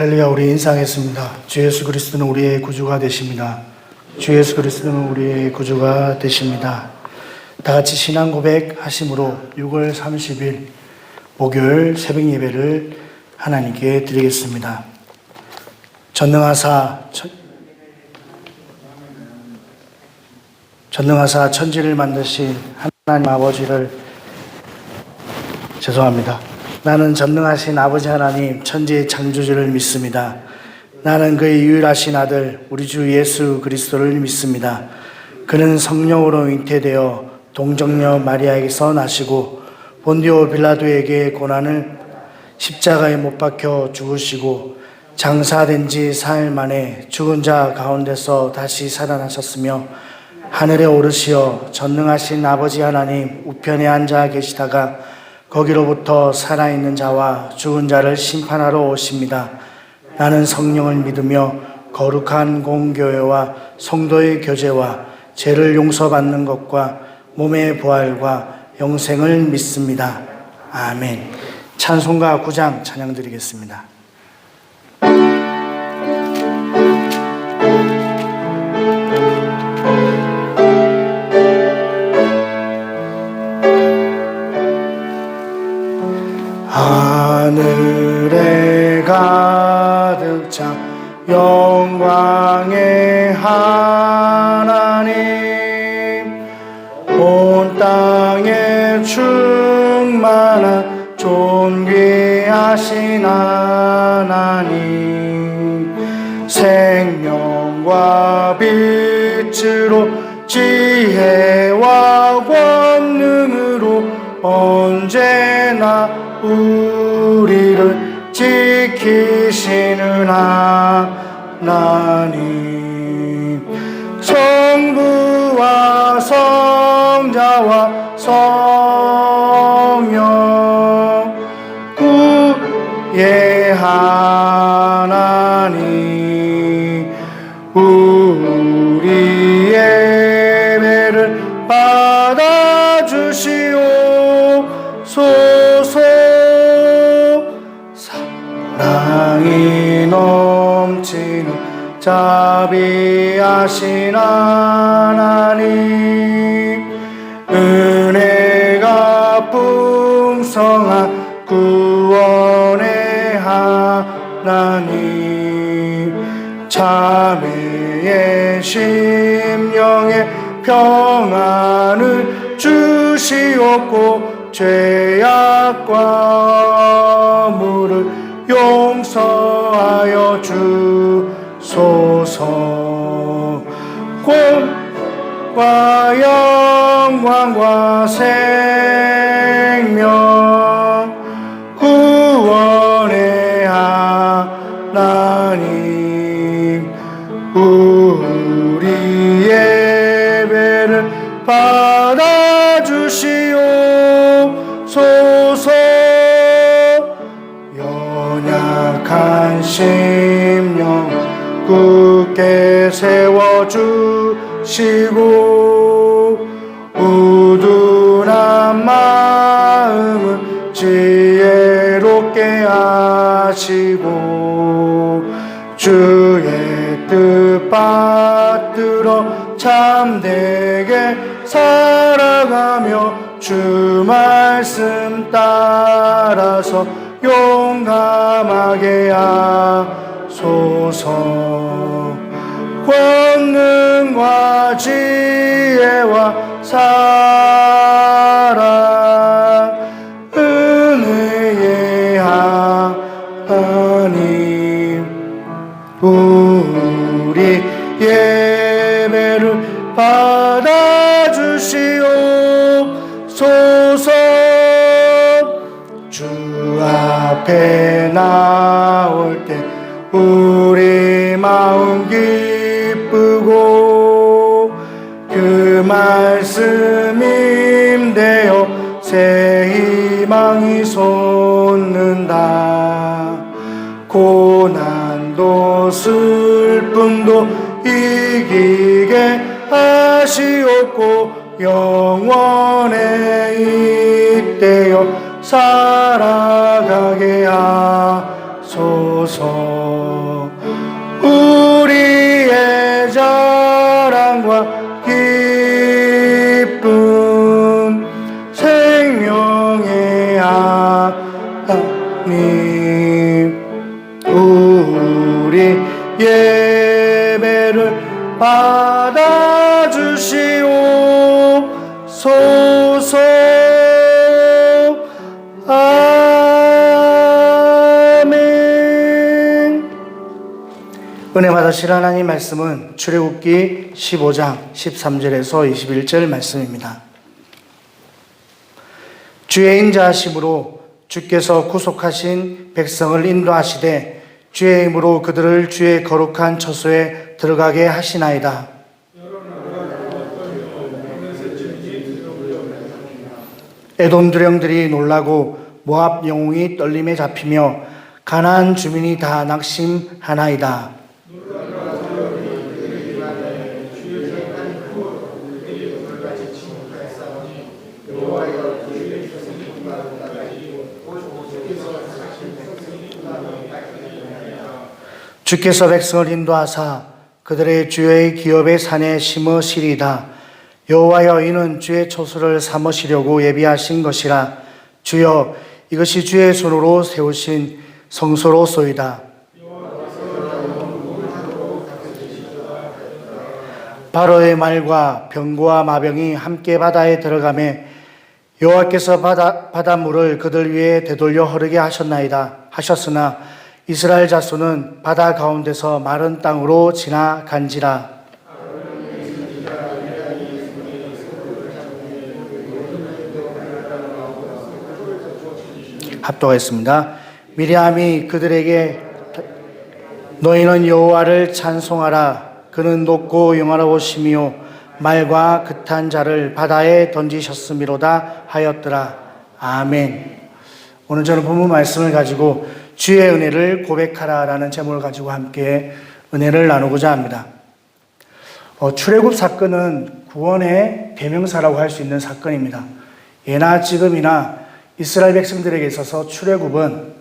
할렐루야. 우리 인상했습니다. 주 예수 그리스도는 우리의 구주가 되십니다. 주 예수 그리스도는 우리의 구주가 되십니다. 다 같이 신앙 고백 하심으로 6월 30일 목요일 새벽 예배를 하나님께 드리겠습니다. 전능하사 천지를 만드신 하나님 아버지를 나는 전능하신 아버지 하나님 천지의 창조주를 믿습니다. 나는 그의 유일하신 아들 우리 주 예수 그리스도를 믿습니다. 그는 성령으로 잉태되어 동정녀 마리아에게서 나시고 본디오 빌라도에게 고난을 십자가에 못 박혀 죽으시고 장사된 지 4일 만에 죽은 자 가운데서 다시 살아나셨으며 하늘에 오르시어 전능하신 아버지 하나님 우편에 앉아 계시다가 거기로부터 살아있는 자와 죽은 자를 심판하러 오십니다. 나는 성령을 믿으며 거룩한 공교회와 성도의 교제와 죄를 용서받는 것과 몸의 부활과 영생을 믿습니다. 아멘. 찬송가 9장 찬양 드리겠습니다. 하늘에 가득 찬 영광의 하나님, 온 땅에 충만한 존귀하신 하나님, 생명과 빛으로 지혜와 권능으로 언제나 우리를 지키시는 하나님, 성부와 성자와 성령 구의 하나님, 우리 예배를 받아주시옵소서. 사랑이 넘치는 자비하신 하나님, 은혜가 풍성한 구원의 하나님, 자매의 심령에 평안을 주시옵고 죄악과 물을 용서하여 주소서. 권과 영광과 생명 구원의 하나님, 우리 예배를 받아주시옵소서. 연약한 심령 굳게 세워주시고 우둔한 마음은 지혜롭게 하시고 주의 뜻 받들어 참되게 살아가며 주 말씀 따라서 용감하게 하소서. 권능과 지혜와 사랑 은혜의 하나님, 우리 예배를 받아주시옵소서. 주 앞에 나올 때 우리 마음 기쁘고 그 말씀 임되어 새 희망이 솟는다. 고난도 슬픔도 이기게 하시옵고 영원에 잇대어 살아가게 하소서. 하소서. 우리의 자랑과 기쁨 생명의 하나님, 우리 예배를 받아주시옵소서. 아멘. 은혜 받으실 하나님 말씀은 출애굽기 15장 13절에서 21절 말씀입니다. 주의 인자하심으로 주께서 구속하신 백성을 인도하시되 주의 힘으로 그들을 주의 거룩한 처소에 들어가게 하시나이다. 에돔 두령들이 놀라고 모압 영웅이 떨림에 잡히며 가나안 주민이 다 낙심하나이다. 주께서 백성을 인도하사 그들의 주의 기업의 산에 심으시리이다. 여호와여, 이는 주의 처소를 삼으시려고 예비하신 것이라. 주여, 이것이 주의 손으로 세우신 성소로소이다. 바로의 말과 병거와 마병이 함께 바다에 들어가매 여호와께서 바닷물을 그들 위에 되돌려 흐르게 하셨으나 이스라엘 자손은 바다 가운데서 마른 땅으로 지나간지라. 합독하겠습니다. 미리암이 그들에게 너희는 여호와를 찬송하라. 그는 높고 영화로우시며 말과 극한 자를 바다에 던지셨음이로다 하였더라. 아멘. 오늘 저는 본문 말씀을 가지고 주의 은혜를 고백하라라는 제목을 가지고 함께 은혜를 나누고자 합니다. 출애굽 사건은 구원의 대명사라고 할 수 있는 사건입니다. 예나 지금이나 이스라엘 백성들에게 있어서 출애굽은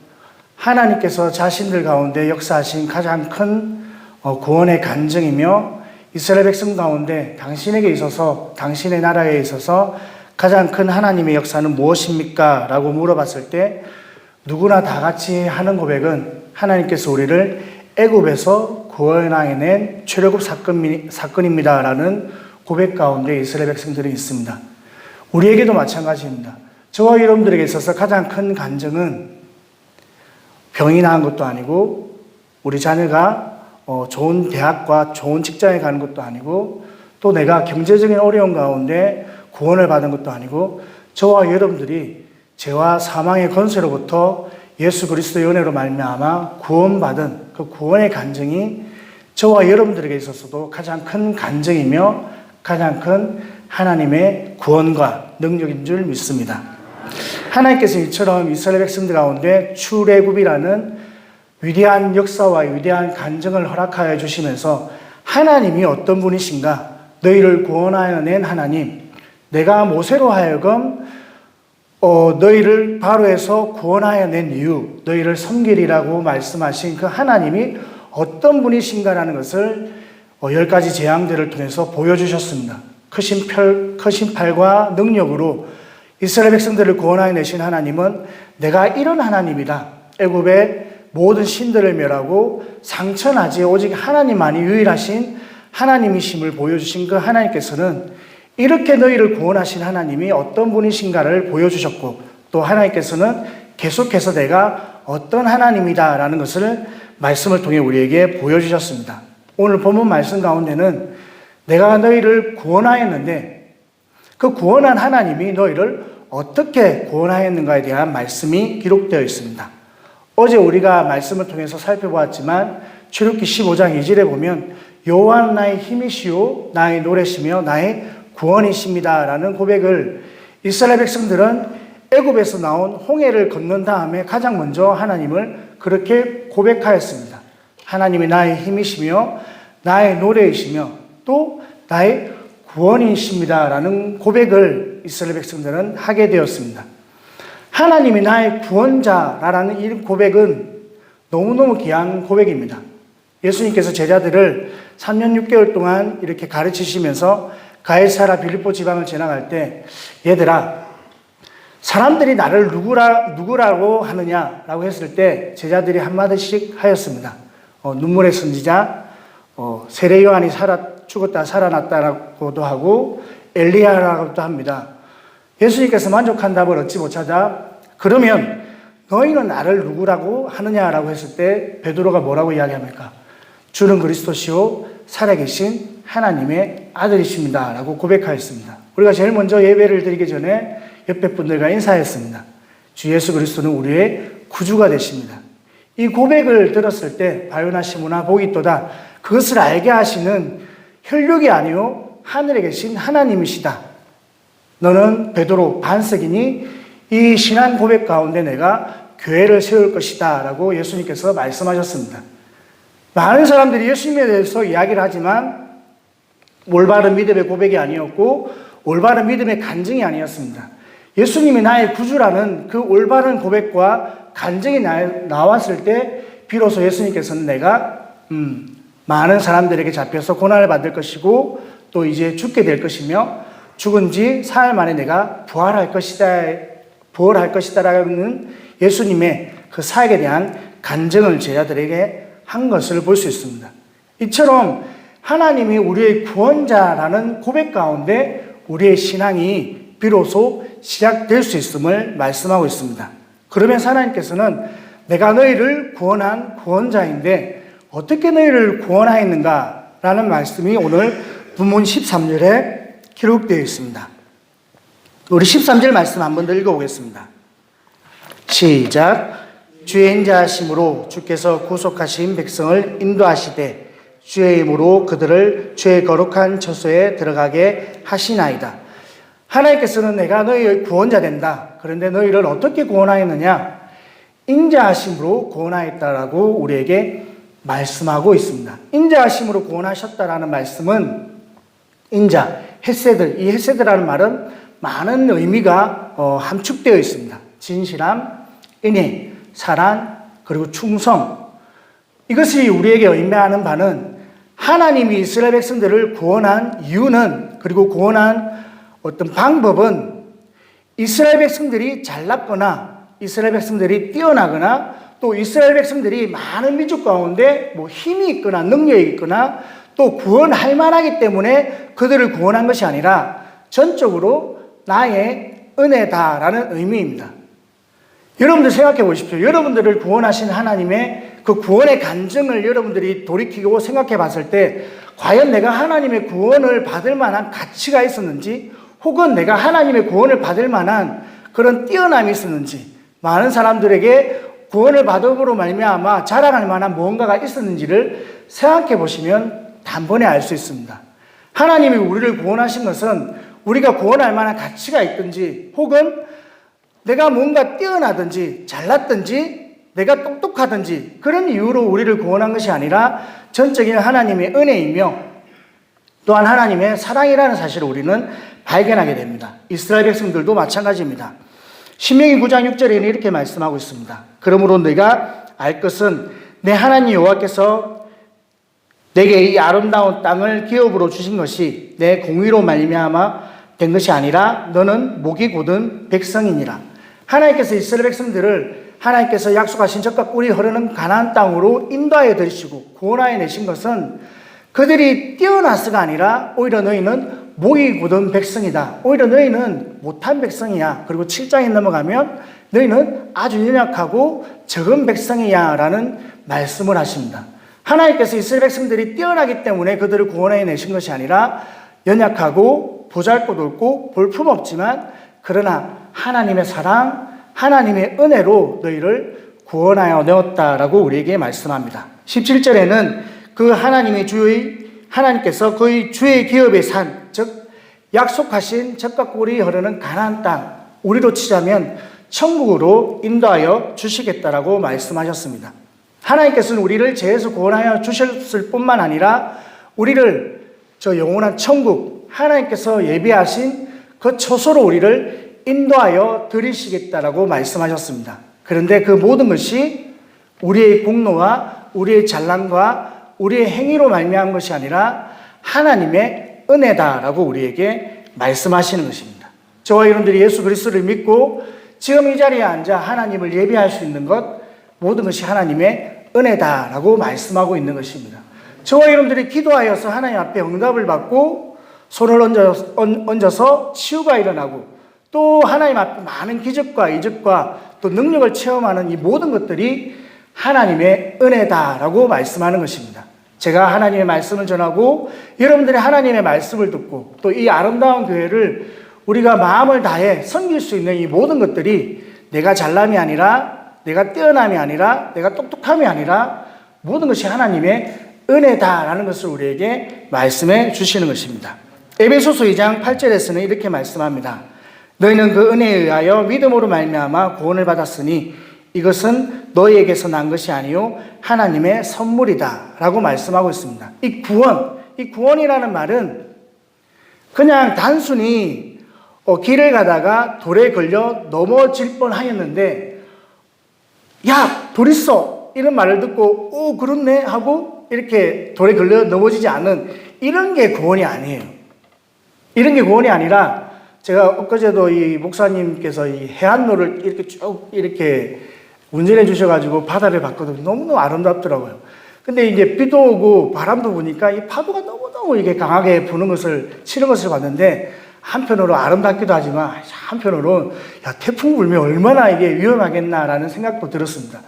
하나님께서 자신들 가운데 역사하신 가장 큰 구원의 간증이며 이스라엘 백성 가운데 당신에게 있어서, 당신의 나라에 있어서 가장 큰 하나님의 역사는 무엇입니까? 라고 물어봤을 때 누구나 다 같이 하는 고백은 하나님께서 우리를 애굽에서 구원해낸 출애굽 사건입니다 라는 고백 가운데 이스라엘 백성들이 있습니다. 우리에게도 마찬가지입니다. 저와 여러분들에게 있어서 가장 큰 간증은 병이 나은 것도 아니고 우리 자녀가 좋은 대학과 좋은 직장에 가는 것도 아니고 또 내가 경제적인 어려움 가운데 구원을 받은 것도 아니고 저와 여러분들이 죄와 사망의 권세로부터 예수 그리스도의 은혜로 말미암아 구원받은 그 구원의 간증이 저와 여러분들에게 있어서도 가장 큰 간증이며 가장 큰 하나님의 구원과 능력인 줄 믿습니다. 하나님께서 이처럼 이스라엘 백성들 가운데 출애굽이라는 위대한 역사와 위대한 간증을 허락하여 주시면서 하나님이 어떤 분이신가, 너희를 구원하여 낸 하나님, 내가 모세로 하여금 너희를 바로에서 구원하여 낸 이유, 너희를 섬기리라고 말씀하신 그 하나님이 어떤 분이신가라는 것을 10가지 재앙들을 통해서 보여주셨습니다. 크신 팔과 능력으로 이스라엘 백성들을 구원하여 내신 하나님은 내가 이런 하나님이다. 애굽의 모든 신들을 멸하고 상처나지 오직 하나님만이 유일하신 하나님이심을 보여주신 그 하나님께서는 이렇게 너희를 구원하신 하나님이 어떤 분이신가를 보여주셨고 또 하나님께서는 계속해서 내가 어떤 하나님이다라는 것을 말씀을 통해 우리에게 보여주셨습니다. 오늘 본문 말씀 가운데는 내가 너희를 구원하였는데 그 구원한 하나님이 너희를 어떻게 구원하였는가에 대한 말씀이 기록되어 있습니다. 어제 우리가 말씀을 통해서 살펴보았지만 출애굽기 15장 2절에 보면 여호와는 나의 힘이시오 나의 노래시며 나의 구원이십니다 라는 고백을 이스라엘 백성들은 애굽에서 나온 홍해를 건넌 다음에 가장 먼저 하나님을 그렇게 고백하였습니다. 하나님이 나의 힘이시며 나의 노래이시며 또 나의 구원이십니다 라는 고백을 이스라엘 백성들은 하게 되었습니다. 하나님이 나의 구원자라는 이 고백은 너무너무 귀한 고백입니다. 예수님께서 제자들을 3년 6개월 동안 이렇게 가르치시면서 가이사라 빌립보 지방을 지나갈 때, 얘들아, 사람들이 나를 누구라고 하느냐라고 했을 때 제자들이 한마디씩 하였습니다. 눈물의 선지자, 세례 요한이 죽었다 살아났다라고도 하고 엘리야라고도 합니다. 예수님께서 만족한 답을 얻지 못하자, 그러면 너희는 나를 누구라고 하느냐라고 했을 때 베드로가 뭐라고 이야기합니까? 주는 그리스도시요 살아계신 하나님의 아들이십니다 라고 고백하였습니다. 우리가 제일 먼저 예배를 드리기 전에 옆에 분들과 인사했습니다. 주 예수 그리스도는 우리의 구주가 되십니다. 이 고백을 들었을 때 바요나시무나 복이 있도다, 그것을 알게 하시는 혈육이 아니요 하늘에 계신 하나님이시다. 너는 베드로 반석이니 이 신앙 고백 가운데 내가 교회를 세울 것이다 라고 예수님께서 말씀하셨습니다. 많은 사람들이 예수님에 대해서 이야기를 하지만 올바른 믿음의 고백이 아니었고 올바른 믿음의 간증이 아니었습니다. 예수님이 나의 구주라는 그 올바른 고백과 간증이 나왔을 때 비로소 예수님께서는 내가 많은 사람들에게 잡혀서 고난을 받을 것이고 또 이제 죽게 될 것이며 죽은 지 사흘 만에 내가 부활할 것이다라는 예수님의 그 사역에 대한 간증을 제자들에게 한 것을 볼 수 있습니다. 이처럼 하나님이 우리의 구원자라는 고백 가운데 우리의 신앙이 비로소 시작될 수 있음을 말씀하고 있습니다. 그러면서 하나님께서는 내가 너희를 구원한 구원자인데 어떻게 너희를 구원하였는가라는 말씀이 오늘 본문 13절에 기록되어 있습니다. 우리 13절 말씀 한번 더 읽어보겠습니다. 시작. 주의 인자하심으로 주께서 구속하신 백성을 인도하시되 주의 힘으로 그들을 주의 거룩한 처소에 들어가게 하시나이다. 하나님께서는 내가 너희의 구원자 된다. 그런데 너희를 어떻게 구원하였느냐? 인자하심으로 구원하였다라고 우리에게 말씀하고 있습니다. 인자하심으로 구원하셨다라는 말씀은 인자, 헤세드, 이 헤세드라는 말은 많은 의미가 함축되어 있습니다. 진실함, 은혜, 사랑, 그리고 충성. 이것이 우리에게 의미하는 바는 하나님이 이스라엘 백성들을 구원한 이유는, 그리고 구원한 어떤 방법은 이스라엘 백성들이 잘났거나 이스라엘 백성들이 뛰어나거나 또 이스라엘 백성들이 많은 민족 가운데 힘이 있거나 능력이 있거나 또 구원할 만하기 때문에 그들을 구원한 것이 아니라 전적으로 나의 은혜다라는 의미입니다. 여러분들 생각해 보십시오. 여러분들을 구원하신 하나님의 그 구원의 간증을 여러분들이 돌이키고 생각해 봤을 때 과연 내가 하나님의 구원을 받을 만한 가치가 있었는지, 혹은 내가 하나님의 구원을 받을 만한 그런 뛰어남이 있었는지, 많은 사람들에게 구원을 받음으로 말미암아 자랑할 만한 무언가가 있었는지를 생각해 보시면 단번에 알 수 있습니다. 하나님이 우리를 구원하신 것은 우리가 구원할 만한 가치가 있든지, 혹은 내가 뭔가 뛰어나든지 잘났든지 내가 똑똑하든지 그런 이유로 우리를 구원한 것이 아니라 전적인 하나님의 은혜이며 또한 하나님의 사랑이라는 사실을 우리는 발견하게 됩니다. 이스라엘 백성들도 마찬가지입니다. 신명기 9장 6절에는 이렇게 말씀하고 있습니다. 그러므로 네가 알 것은 내 하나님 여호와께서 내게 이 아름다운 땅을 기업으로 주신 것이 내 공의로 말미암아 된 것이 아니라 너는 목이 곧은 백성이니라. 하나님께서 이스라엘 백성들을 하나님께서 약속하신 젖과 꿀이 흐르는 가나안 땅으로 인도하여 들이시고 구원하여 내신 것은 그들이 뛰어나서가 아니라 오히려 너희는 목이 곧은 백성이다. 오히려 너희는 못한 백성이야. 그리고 7장에 넘어가면 너희는 아주 연약하고 적은 백성이야 라는 말씀을 하십니다. 하나님께서 이스라엘 백성들이 뛰어나기 때문에 그들을 구원하여 내신 것이 아니라 연약하고 보잘것없고 볼품없지만 그러나 하나님의 사랑, 하나님의 은혜로 너희를 구원하여 내었다라고 우리에게 말씀합니다. 17절에는 그 하나님께서 그의 주의 기업의 산, 즉 약속하신 젖과 꿀이 흐르는 가나안 땅, 우리로 치자면 천국으로 인도하여 주시겠다라고 말씀하셨습니다. 하나님께서는 우리를 죄에서 구원하여 주셨을 뿐만 아니라 우리를 저 영원한 천국, 하나님께서 예비하신 그 처소로 우리를 인도하여 드리시겠다라고 말씀하셨습니다. 그런데 그 모든 것이 우리의 공로와 우리의 잘난과 우리의 행위로 말미암은 것이 아니라 하나님의 은혜다라고 우리에게 말씀하시는 것입니다. 저와 여러분들이 예수 그리스도를 믿고 지금 이 자리에 앉아 하나님을 예배할 수 있는 것, 모든 것이 하나님의 은혜다라고 말씀하고 있는 것입니다. 저와 여러분들이 기도하여서 하나님 앞에 응답을 받고 손을 얹어서 치유가 일어나고 또 하나님 앞에 많은 기적과 이적과 또 능력을 체험하는 이 모든 것들이 하나님의 은혜다라고 말씀하는 것입니다. 제가 하나님의 말씀을 전하고 여러분들이 하나님의 말씀을 듣고 또 이 아름다운 교회를 우리가 마음을 다해 섬길 수 있는 이 모든 것들이 내가 잘남이 아니라 내가 뛰어남이 아니라 내가 똑똑함이 아니라 모든 것이 하나님의 은혜다라는 것을 우리에게 말씀해 주시는 것입니다. 에베소서 2장 8절에서는 이렇게 말씀합니다. 너희는 그 은혜에 의하여 믿음으로 말미암아 구원을 받았으니 이것은 너희에게서 난 것이 아니요 하나님의 선물이다 라고 말씀하고 있습니다. 이 구원이라는 말은 그냥 단순히 길을 가다가 돌에 걸려 넘어질 뻔하였는데 야, 돌 있어 이런 말을 듣고 오 그렇네 하고 이렇게 돌에 걸려 넘어지지 않은 이런 게 구원이 아니에요. 이런 게 구원이 아니라 제가 엊그제도 이 목사님께서 이 해안로를 이렇게 쭉 이렇게 운전해 주셔가지고 바다를 봤거든요. 너무너무 아름답더라고요. 근데 이제 비도 오고 바람도 부니까 이 파도가 너무너무 이게 강하게 부는 것을, 치는 것을 봤는데 한편으로 아름답기도 하지만 한편으로 야, 태풍 불면 얼마나 이게 위험하겠나라는 생각도 들었습니다.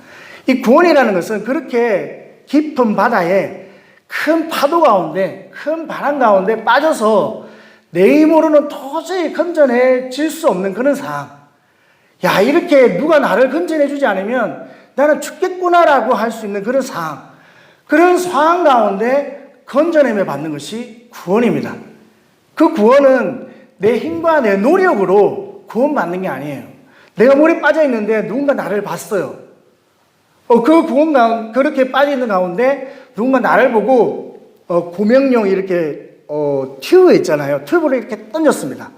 이 구원이라는 것은 그렇게 깊은 바다에 큰 파도 가운데, 큰 바람 가운데 빠져서 내 힘으로는 도저히 건져내질 수 없는 그런 상황. 야, 이렇게 누가 나를 건져내 주지 않으면 나는 죽겠구나라고 할 수 있는 그런 상황. 그런 상황 가운데 건져내며 받는 것이 구원입니다. 그 구원은 내 힘과 내 노력으로 구원받는 게 아니에요. 내가 물에 빠져 있는데 누군가 나를 봤어요. 그 구원 가운데, 그렇게 빠져 있는 가운데 누군가 나를 보고 구명용 이렇게 튜브 있잖아요. 튜브를 이렇게 던졌습니다.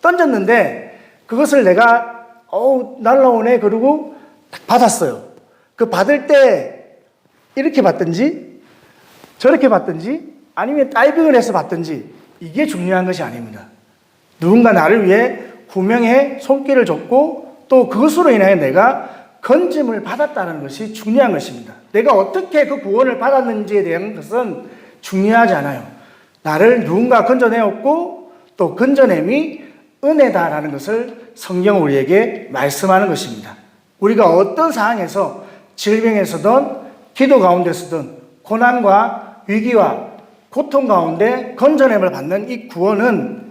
던졌는데 그것을 내가 날라오네 그러고 딱 받았어요. 그 받을 때 이렇게 받든지 저렇게 받든지 아니면 다이빙을 해서 받든지 이게 중요한 것이 아닙니다. 누군가 나를 위해 구명의 손길을 줬고 또 그것으로 인하여 내가 건짐을 받았다는 것이 중요한 것입니다. 내가 어떻게 그 구원을 받았는지에 대한 것은 중요하지 않아요. 나를 누군가 건져내었고 또 건져냄이 은혜다라는 것을 성경은 우리에게 말씀하는 것입니다. 우리가 어떤 상황에서 질병에서든 기도 가운데서든 고난과 위기와 고통 가운데 건져냄을 받는 이 구원은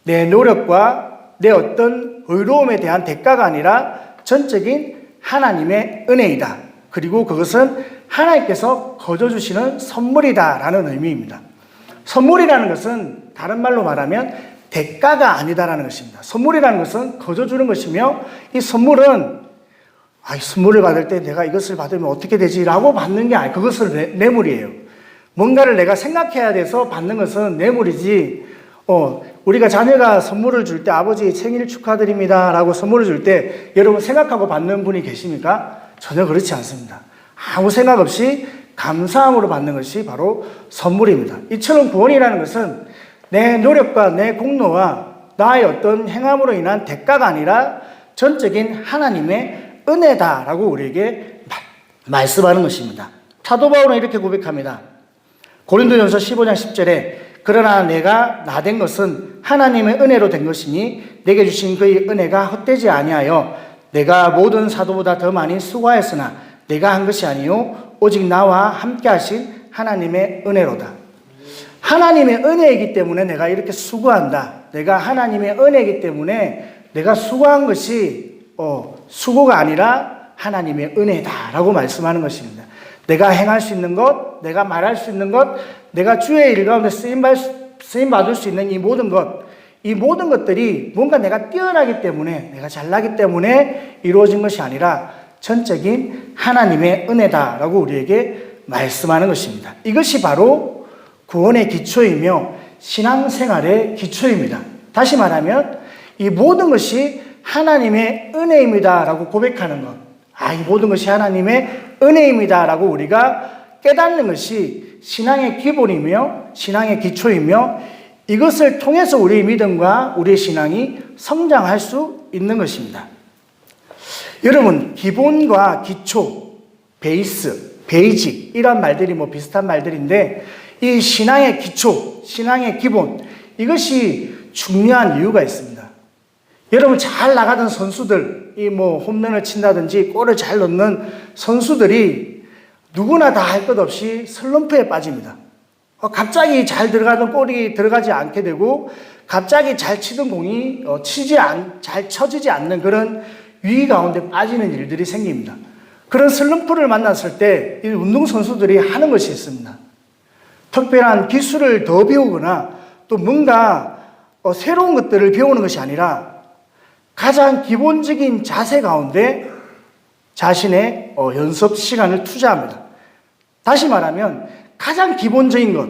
내 노력과 내 어떤 의로움에 대한 대가가 아니라 전적인 하나님의 은혜이다. 그리고 그것은 하나님께서 거저주시는 선물이다라는 의미입니다. 선물이라는 것은 다른 말로 말하면 대가가 아니다라는 것입니다. 선물이라는 것은 거저주는 것이며 이 선물은 이 선물을 받을 때 내가 이것을 받으면 어떻게 되지라고 받는 게 아니에요. 그것은 뇌물이에요. 뭔가를 내가 생각해야 돼서 받는 것은 뇌물이지. 우리가 자녀가 선물을 줄 때 아버지 생일 축하드립니다 라고 선물을 줄 때 여러분 생각하고 받는 분이 계십니까? 전혀 그렇지 않습니다. 아무 생각 없이 감사함으로 받는 것이 바로 선물입니다. 이처럼 구원이라는 것은 내 노력과 내 공로와 나의 어떤 행함으로 인한 대가가 아니라 전적인 하나님의 은혜다라고 우리에게 말씀하는 것입니다. 사도 바울은 이렇게 고백합니다. 고린도전서 15장 10절에 그러나 내가 나 된 것은 하나님의 은혜로 된 것이니 내게 주신 그의 은혜가 헛되지 아니하여 내가 모든 사도보다 더 많이 수고하였으나 내가 한 것이 아니요 오직 나와 함께 하신 하나님의 은혜로다. 하나님의 은혜이기 때문에 내가 이렇게 수고한다. 내가 하나님의 은혜이기 때문에 내가 수고한 것이 수고가 아니라 하나님의 은혜다라고 말씀하는 것입니다. 내가 행할 수 있는 것, 내가 말할 수 있는 것, 내가 주의 일 가운데 쓰임받을 수 있는 이 모든 것들이 뭔가 내가 뛰어나기 때문에, 내가 잘나기 때문에 이루어진 것이 아니라 전적인 하나님의 은혜다라고 우리에게 말씀하는 것입니다. 이것이 바로 구원의 기초이며 신앙생활의 기초입니다. 다시 말하면 이 모든 것이 하나님의 은혜입니다라고 고백하는 것. 이 모든 것이 하나님의 은혜입니다라고 우리가 깨닫는 것이 신앙의 기본이며 신앙의 기초이며 이것을 통해서 우리의 믿음과 우리의 신앙이 성장할 수 있는 것입니다. 여러분, 기본과 기초, 베이스, 베이직 이런 말들이 비슷한 말들인데 이 신앙의 기초, 신앙의 기본 이것이 중요한 이유가 있습니다. 여러분, 잘 나가던 선수들, 홈런을 친다든지 골을 잘 넣는 선수들이 누구나 다 할 것 없이 슬럼프에 빠집니다. 갑자기 잘 들어가던 골이 들어가지 않게 되고 갑자기 잘 치던 공이 잘 쳐지지 않는 그런 위기 가운데 빠지는 일들이 생깁니다. 그런 슬럼프를 만났을 때 이 운동선수들이 하는 것이 있습니다. 특별한 기술을 더 배우거나 또 뭔가 새로운 것들을 배우는 것이 아니라 가장 기본적인 자세 가운데 자신의 연습 시간을 투자합니다. 다시 말하면 가장 기본적인 것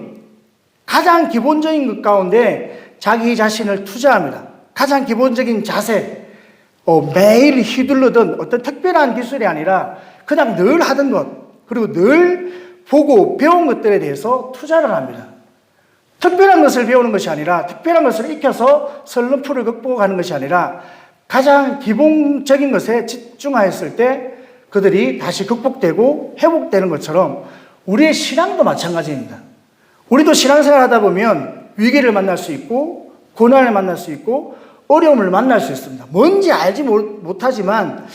가운데 자기 자신을 투자합니다. 가장 기본적인 자세, 매일 휘둘르던 어떤 특별한 기술이 아니라 그냥 늘 하던 것, 그리고 늘 보고 배운 것들에 대해서 투자를 합니다. 특별한 것을 배우는 것이 아니라 특별한 것을 익혀서 슬럼프를 극복하는 것이 아니라 가장 기본적인 것에 집중하였을 때 그들이 다시 극복되고 회복되는 것처럼 우리의 신앙도 마찬가지입니다. 우리도 신앙생활 하다 보면 위기를 만날 수 있고 고난을 만날 수 있고 어려움을 만날 수 있습니다. 뭔지 알지 못하지만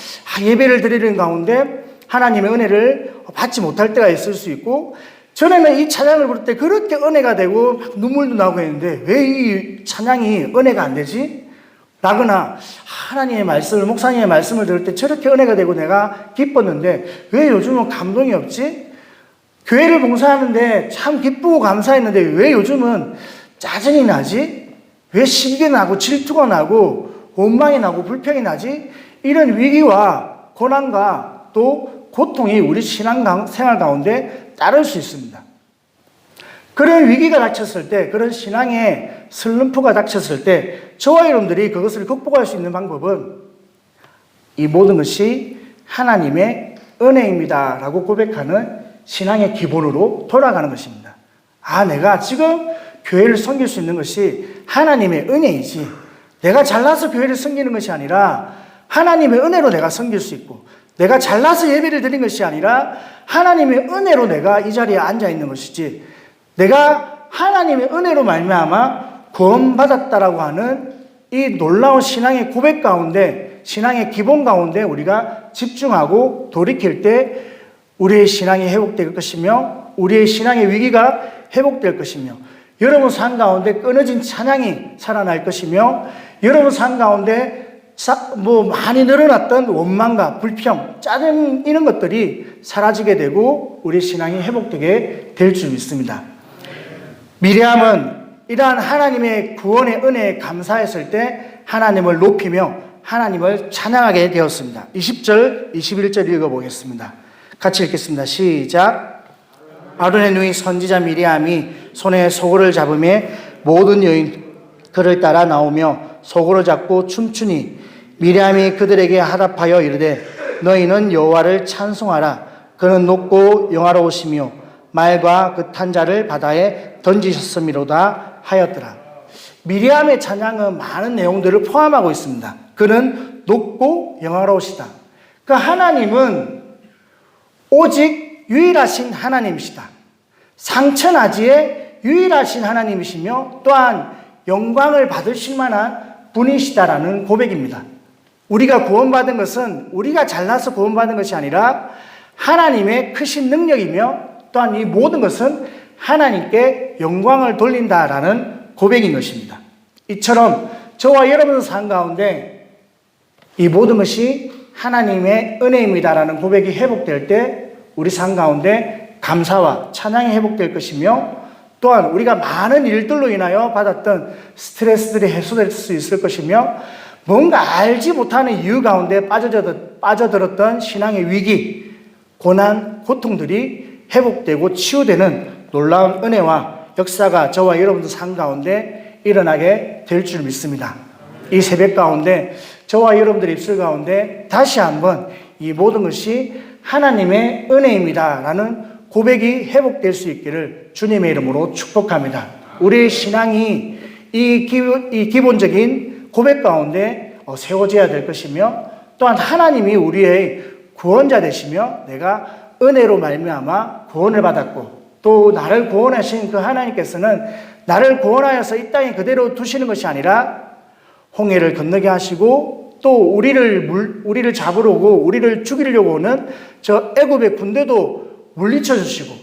예배를 드리는 가운데 하나님의 은혜를 받지 못할 때가 있을 수 있고 전에는 이 찬양을 부를 때 그렇게 은혜가 되고 막 눈물도 나고 했는데 왜 이 찬양이 은혜가 안 되지? 라거나 하나님의 말씀을 목사님의 말씀을 들을 때 저렇게 은혜가 되고 내가 기뻤는데 왜 요즘은 감동이 없지? 교회를 봉사하는데 참 기쁘고 감사했는데 왜 요즘은 짜증이 나지? 왜 시기가 나고 질투가 나고 원망이 나고 불평이 나지? 이런 위기와 고난과 또 고통이 우리 신앙생활 가운데 따를 수 있습니다. 그런 위기가 닥쳤을 때, 그런 신앙의 슬럼프가 닥쳤을 때 저와 여러분들이 그것을 극복할 수 있는 방법은 이 모든 것이 하나님의 은혜입니다 라고 고백하는 신앙의 기본으로 돌아가는 것입니다. 내가 지금 교회를 섬길 수 있는 것이 하나님의 은혜이지 내가 잘나서 교회를 섬기는 것이 아니라 하나님의 은혜로 내가 섬길 수 있고 내가 잘나서 예배를 드린 것이 아니라 하나님의 은혜로 내가 이 자리에 앉아 있는 것이지 내가 하나님의 은혜로 말미암아 구원받았다라고 하는 이 놀라운 신앙의 고백 가운데 신앙의 기본 가운데 우리가 집중하고 돌이킬 때 우리의 신앙이 회복될 것이며 우리의 신앙의 위기가 회복될 것이며 여러분 삶 가운데 끊어진 찬양이 살아날 것이며 여러분 삶 가운데 많이 늘어났던 원망과 불평, 짜증 이런 것들이 사라지게 되고 우리 신앙이 회복되게 될 줄 믿습니다. 미리암은 이러한 하나님의 구원의 은혜에 감사했을 때 하나님을 높이며 하나님을 찬양하게 되었습니다. 20절, 21절 읽어보겠습니다. 같이 읽겠습니다. 시작. 아론의 누이 선지자 미리암이 손에 소고를 잡으며 모든 여인 그를 따라 나오며 소고를 잡고 춤추니 미리암이 그들에게 하답하여 이르되 너희는 여호와를 찬송하라. 그는 높고 영화로우시며 말과 그 탄 자를 바다에 던지셨음이로다 하였더라. 미리암의 찬양은 많은 내용들을 포함하고 있습니다. 그는 높고 영화로우시다. 그 하나님은 오직 유일하신 하나님이시다. 상천하지의 유일하신 하나님이시며 또한 영광을 받으실 만한 분이시다라는 고백입니다. 우리가 구원받은 것은 우리가 잘나서 구원받은 것이 아니라 하나님의 크신 능력이며 또한 이 모든 것은 하나님께 영광을 돌린다라는 고백인 것입니다. 이처럼 저와 여러분 삶 가운데 이 모든 것이 하나님의 은혜입니다라는 고백이 회복될 때 우리 삶 가운데 감사와 찬양이 회복될 것이며 또한 우리가 많은 일들로 인하여 받았던 스트레스들이 해소될 수 있을 것이며 뭔가 알지 못하는 이유 가운데 빠져들었던 신앙의 위기, 고난, 고통들이 회복되고 치유되는 놀라운 은혜와 역사가 저와 여러분들 삶 가운데 일어나게 될 줄 믿습니다. 이 새벽 가운데 저와 여러분들 입술 가운데 다시 한번 이 모든 것이 하나님의 은혜입니다 라는 고백이 회복될 수 있기를 주님의 이름으로 축복합니다. 우리의 신앙이 이 기본적인 고백 가운데 세워져야 될 것이며, 또한 하나님이 우리의 구원자 되시며 내가 은혜로 말미암아 구원을 받았고, 또 나를 구원하신 그 하나님께서는 나를 구원하여서 이 땅에 그대로 두시는 것이 아니라 홍해를 건너게 하시고, 또 우리를 잡으러 오고 우리를 죽이려고 오는 저 애굽의 군대도 물리쳐 주시고,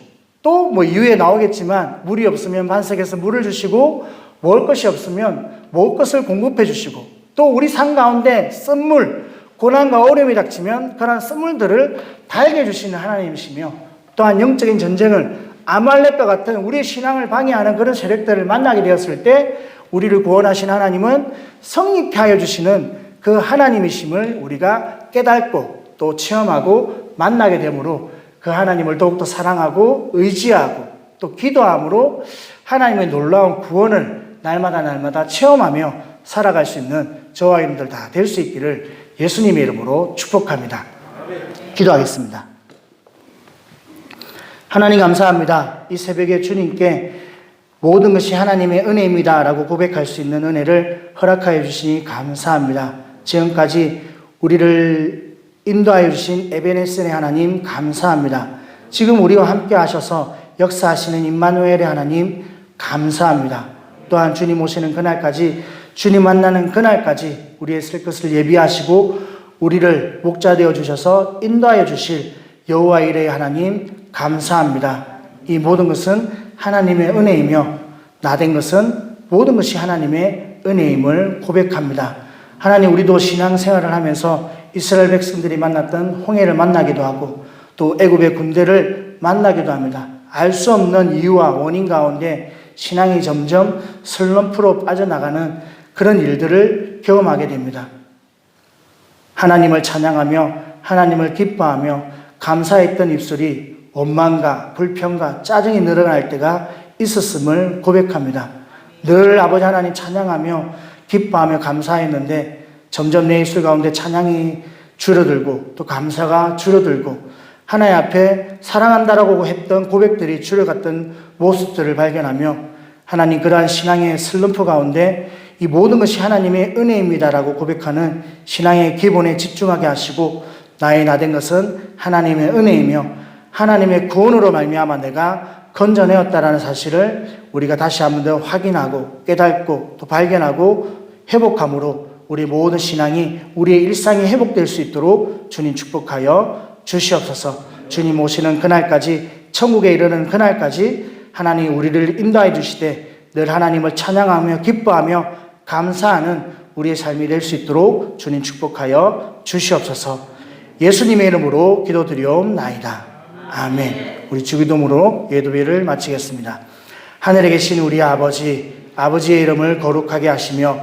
또 이후에 나오겠지만 물이 없으면 반석에서 물을 주시고, 먹을 것이 없으면 먹을 것을 공급해 주시고, 또 우리 삶 가운데 쓴물, 고난과 어려움이 닥치면 그러한 쓴물들을 달게 해주시는 하나님이시며, 또한 영적인 전쟁을 아말렉과 같은 우리의 신앙을 방해하는 그런 세력들을 만나게 되었을 때 우리를 구원하신 하나님은 성립케 하여 주시는 그 하나님이심을 우리가 깨닫고 또 체험하고 만나게 되므로 그 하나님을 더욱더 사랑하고 의지하고 또 기도함으로 하나님의 놀라운 구원을 날마다 체험하며 살아갈 수 있는 저와 여러분들 다 될 수 있기를 예수님의 이름으로 축복합니다. 기도하겠습니다. 하나님 감사합니다. 이 새벽에 주님께 모든 것이 하나님의 은혜입니다 라고 고백할 수 있는 은혜를 허락하여 주시니 감사합니다. 지금까지 우리를 인도하여 주신 에베네셀의 하나님 감사합니다. 지금 우리와 함께 하셔서 역사하시는 임마누엘의 하나님 감사합니다. 또한 주님 오시는 그날까지, 주님 만나는 그날까지 우리의 쓸 것을 예비하시고 우리를 목자 되어 주셔서 인도하여 주실 여호와 이레의 하나님 감사합니다. 이 모든 것은 하나님의 은혜이며 나된 것은 모든 것이 하나님의 은혜임을 고백합니다. 하나님, 우리도 신앙생활을 하면서 이스라엘 백성들이 만났던 홍해를 만나기도 하고 또 애굽의 군대를 만나기도 합니다. 알 수 없는 이유와 원인 가운데 신앙이 점점 슬럼프로 빠져나가는 그런 일들을 경험하게 됩니다. 하나님을 찬양하며 하나님을 기뻐하며 감사했던 입술이 원망과 불평과 짜증이 늘어날 때가 있었음을 고백합니다. 늘 아버지 하나님 찬양하며 기뻐하며 감사했는데 점점 내 입술 가운데 찬양이 줄어들고 또 감사가 줄어들고 하나님 앞에 사랑한다라고 했던 고백들이 줄어갔던 모습들을 발견하며 하나님, 그러한 신앙의 슬럼프 가운데 이 모든 것이 하나님의 은혜입니다라고 고백하는 신앙의 기본에 집중하게 하시고, 나의 나된 것은 하나님의 은혜이며 하나님의 구원으로 말미암아 내가 건져내었다라는 사실을 우리가 다시 한번 더 확인하고 깨닫고 또 발견하고 회복함으로 우리 모든 신앙이, 우리의 일상이 회복될 수 있도록 주님 축복하여 주시옵소서. 주님 오시는 그날까지, 천국에 이르는 그날까지 하나님 우리를 인도해 주시되 늘 하나님을 찬양하며 기뻐하며 감사하는 우리의 삶이 될 수 있도록 주님 축복하여 주시옵소서. 예수님의 이름으로 기도드리옵나이다. 아멘. 우리 주기도문으로 예도회를 마치겠습니다. 하늘에 계신 우리 아버지, 아버지의 이름을 거룩하게 하시며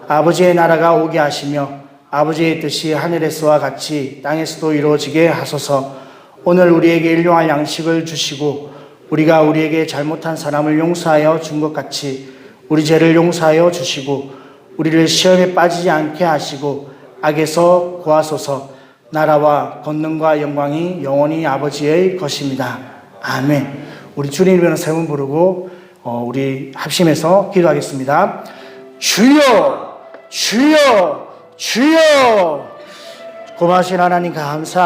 아버지의 나라가 오게 하시며 아버지의 뜻이 하늘에서와 같이 땅에서도 이루어지게 하소서. 오늘 우리에게 일용할 양식을 주시고 우리가 우리에게 잘못한 사람을 용서하여 준 것 같이 우리 죄를 용서하여 주시고 우리를 시험에 빠지지 않게 하시고 악에서 구하소서. 나라와 권능과 영광이 영원히 아버지의 것입니다. 아멘. 우리 주님 이름으로 세 번 부르고 우리 합심해서 기도하겠습니다. 주여, 주여, 주여. 고마우신 하나님 감사합니다.